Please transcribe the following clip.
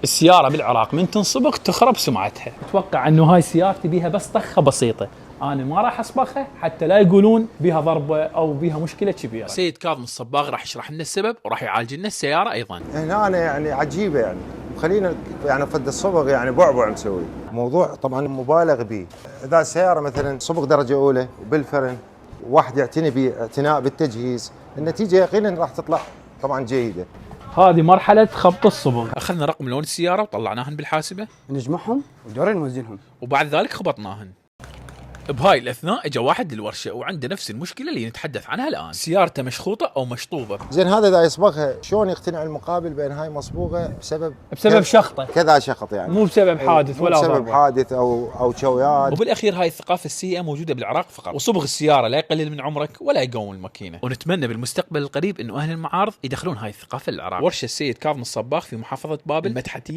السيارة بالعراق من تنصبغ تخرب سمعتها. اتوقع انه هاي سيارتي بيها بس طخة بسيطة، انا ما راح اصبغها حتى لا يقولون بيها ضربة او بيها مشكلة كبيرة. سيد كاظم الصباغ راح يشرح لنا السبب وراح يعالج لنا السيارة ايضا. هنا أنا يعني عجيبة يعني، وخلينا يعني فد الصبغ يعني بعبع مسوي. موضوع طبعا مبالغ به. اذا السيارة مثلا صبغ درجة اولى وبالفرن، واحد يعتني باعتناء بالتجهيز، النتيجة يقينا راح تطلع طبعا جيدة. هذه مرحلة خبط الصبغ. اخذنا رقم لون السيارة وطلعناهن بالحاسبة، نجمعهم ودورين نوزنهم، وبعد ذلك خبطناهن. بهاي الاثناء اجى واحد للورشه وعنده نفس المشكله اللي نتحدث عنها الان، سيارته مشخوطه او مشطوبه. زين هذا اذا يصبغها شلون يقتنع المقابل بان هاي مصبوغه بسبب شخطة، كذا شخط يعني، مو بسبب حادث ولا بسبب ضربة. حادث او شويات. وبالاخير هاي الثقافه السيئه موجوده بالعراق فقط، وصبغ السياره لا يقلل من عمرك ولا يقوم الماكينه. ونتمنى بالمستقبل القريب انه اهل المعارض يدخلون هاي الثقافه للعراق. ورشه السيد كاظم الصباغ في محافظه بابل المدحتيه.